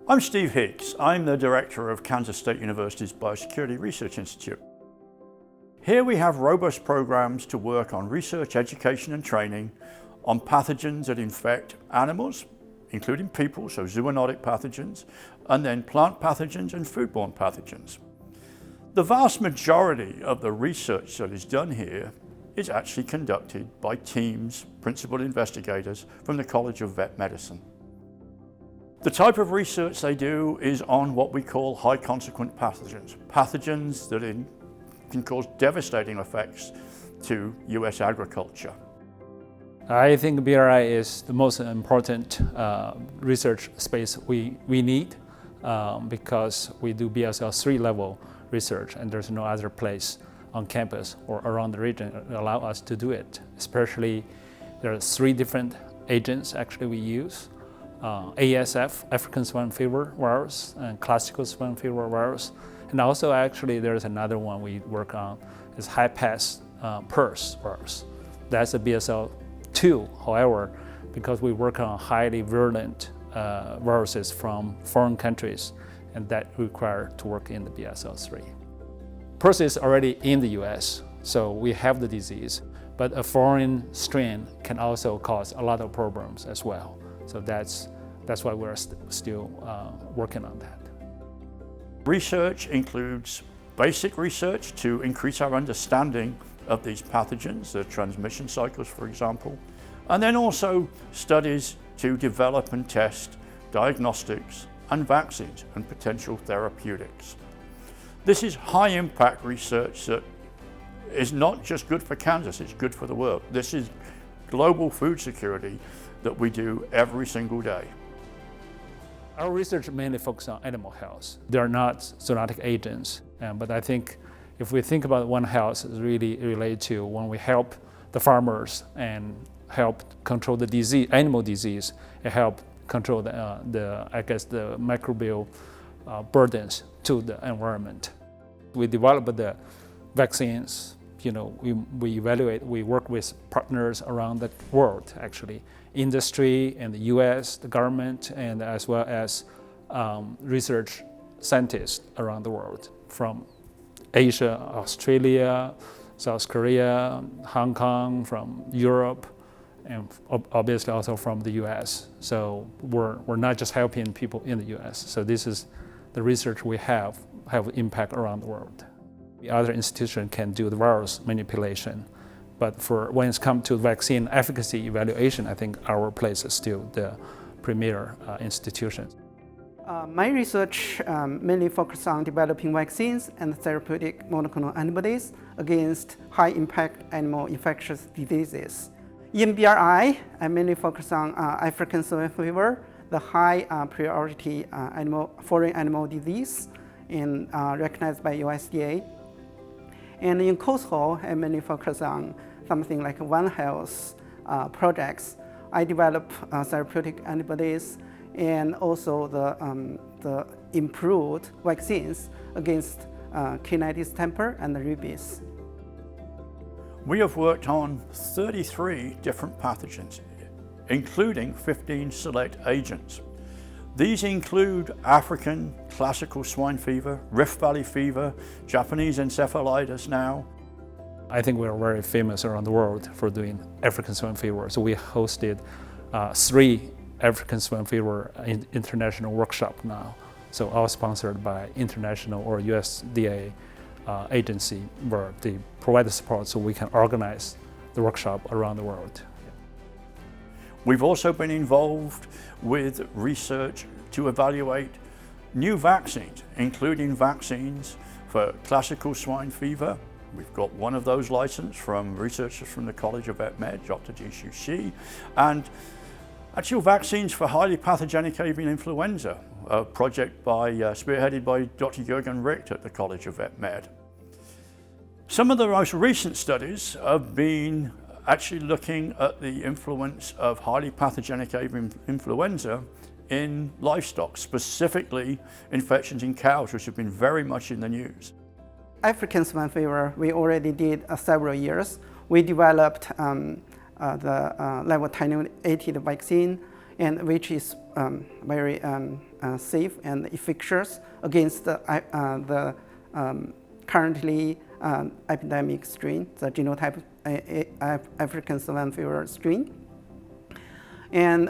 I'm Steve Higgs. I'm the director of Kansas State University's Biosecurity Research Institute. Here we have robust programs to work on research, education and training on pathogens that infect animals, including people, so zoonotic pathogens, and then plant pathogens and foodborne pathogens. The vast majority of the research that is done here is actually conducted by teams, principal investigators from the College of Vet Medicine. The type of research they do is on what we call high consequent pathogens, pathogens that can cause devastating effects to US agriculture. I think BRI is the most important research space we need because we do BSL-3 level research, and there's no other place on campus or around the region that allow us to do it. Especially, there are 3 different agents actually we use. ASF, African swine fever virus, and classical swine fever virus. And also actually there's another one we work on, is high-pass PRRS virus. That's a BSL-2, however, because we work on highly virulent viruses from foreign countries, and that require to work in the BSL-3. PRRS is already in the US, so we have the disease, but a foreign strain can also cause a lot of problems as well. So that's why we're still working on that. Research includes basic research to increase our understanding of these pathogens, the transmission cycles, for example, and then also studies to develop and test diagnostics and vaccines and potential therapeutics. This is high impact research that is not just good for Kansas, it's good for the world. This is global food security that we do every single day. Our research mainly focuses on animal health. They are not zoonotic agents, but I think if we think about One Health, it's really related to when we help the farmers and help control the disease, animal disease, and help control the microbial burdens to the environment. We develop the vaccines. We evaluate, we work with partners around the world, actually, industry and the US, the government, and as well as research scientists around the world, from Asia, Australia, South Korea, Hong Kong, from Europe, and obviously also from the US. So we're not just helping people in the US. So this is the research we have impact around the world. The other institution can do the virus manipulation, but when it's come to vaccine efficacy evaluation, I think our place is still the premier institution. My research mainly focuses on developing vaccines and therapeutic monoclonal antibodies against high-impact animal infectious diseases. In BRI, I mainly focus on African swine fever, the high priority foreign animal disease recognized by USDA. And in Coastal, I mainly focus on something like One Health projects. I develop therapeutic antibodies and also the improved vaccines against K90 temper and rabies. We have worked on 33 different pathogens, including 15 select agents. These include African classical swine fever, Rift Valley fever, Japanese encephalitis now. I think we're very famous around the world for doing African swine fever. So we hosted 3 African swine fever international workshops now. So all sponsored by international or USDA agency where they provide the support so we can organize the workshop around the world. We've also been involved with research to evaluate new vaccines, including vaccines for classical swine fever. We've got one of those licensed from researchers from the College of Vet Med, Dr. Jishu Shi, and actual vaccines for highly pathogenic avian influenza, a project spearheaded by Dr. Jürgen Richt at the College of Vet Med. Some of the most recent studies have been actually looking at the influence of highly pathogenic avian influenza in livestock, specifically infections in cows, which have been very much in the news. African swine fever, we already did several years. We developed the level 1080 vaccine and which is very safe and efficacious against the currently epidemic strain, the genotype African swine fever strain. And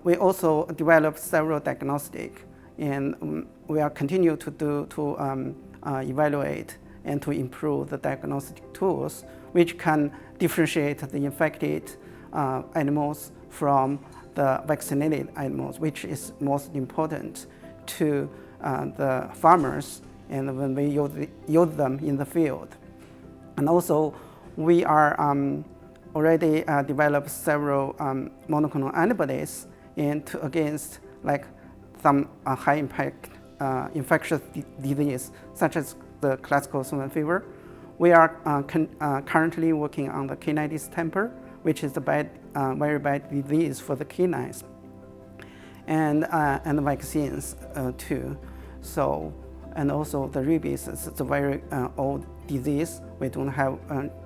we also developed several diagnostics, and we are continue to evaluate and to improve the diagnostic tools, which can differentiate the infected animals from the vaccinated animals, which is most important to the farmers and when we use them in the field. And also, we are already developed several monoclonal antibodies against like some high impact infectious disease, such as the classical swine fever. We are currently working on the canine distemper, which is a very bad disease for the canines, and the vaccines too. So, and also the rabies is a very old disease. We don't have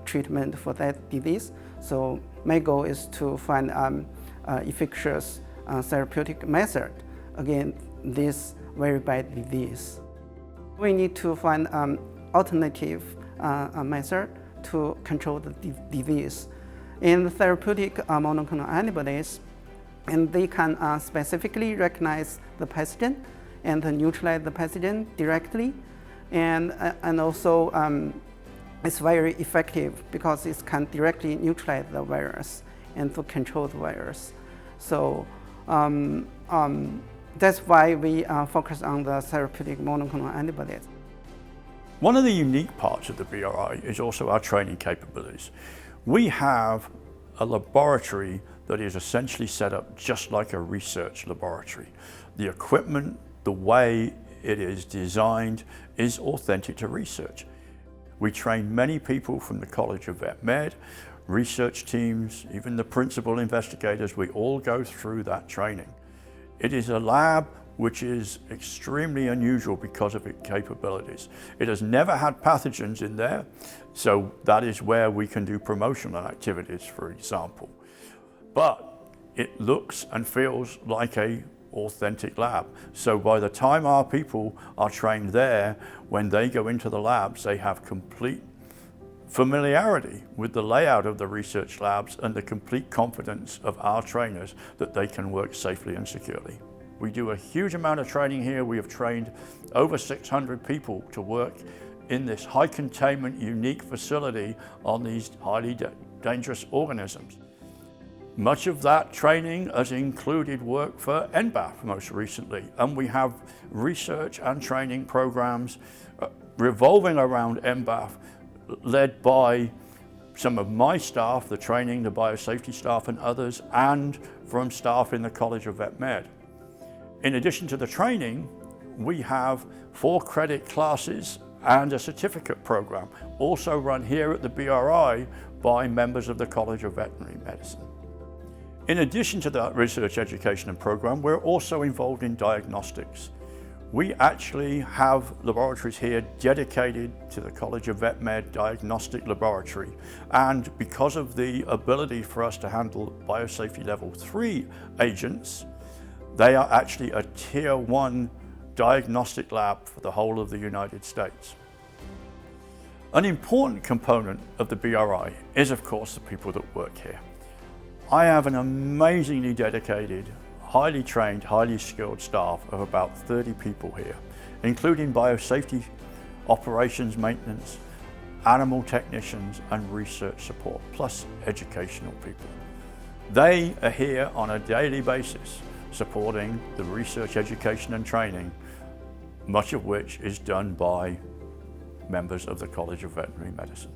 treatment for that disease. So my goal is to find efficacious therapeutic method against this very bad disease. We need to find alternative method to control the disease. In the therapeutic monoclonal antibodies, and they can specifically recognize the pathogen and neutralize the pathogen directly, and also it's very effective because it can directly neutralize the virus and to control the virus. So that's why we focus on the therapeutic monoclonal antibodies. One of the unique parts of the BRI is also our training capabilities. We have a laboratory that is essentially set up just like a research laboratory. The equipment, the way it is designed, is authentic to research. We train many people from the College of Vet Med, research teams, even the principal investigators. We all go through that training. It is a lab which is extremely unusual because of its capabilities. It has never had pathogens in there, so that is where we can do promotional activities, for example. But it looks and feels like an authentic lab. So by the time our people are trained there, when they go into the labs, they have complete familiarity with the layout of the research labs and the complete confidence of our trainers that they can work safely and securely. We do a huge amount of training here. We have trained over 600 people to work in this high containment, unique facility on these highly dangerous organisms. Much of that training has included work for NBAF most recently, and we have research and training programs revolving around NBAF, led by some of my staff, the training, the biosafety staff and others, and from staff in the College of Vet Med. In addition to the training, we have 4 credit classes and a certificate program, also run here at the BRI by members of the College of Veterinary Medicine. In addition to that research, education and program, we're also involved in diagnostics. We actually have laboratories here dedicated to the College of Vet Med Diagnostic Laboratory. And because of the ability for us to handle Biosafety Level 3 agents, they are actually a Tier 1 diagnostic lab for the whole of the United States. An important component of the BRI is, of course, the people that work here. I have an amazingly dedicated, highly trained, highly skilled staff of about 30 people here, including biosafety, operations maintenance, animal technicians and research support, plus educational people. They are here on a daily basis supporting the research, education and training, much of which is done by members of the College of Veterinary Medicine.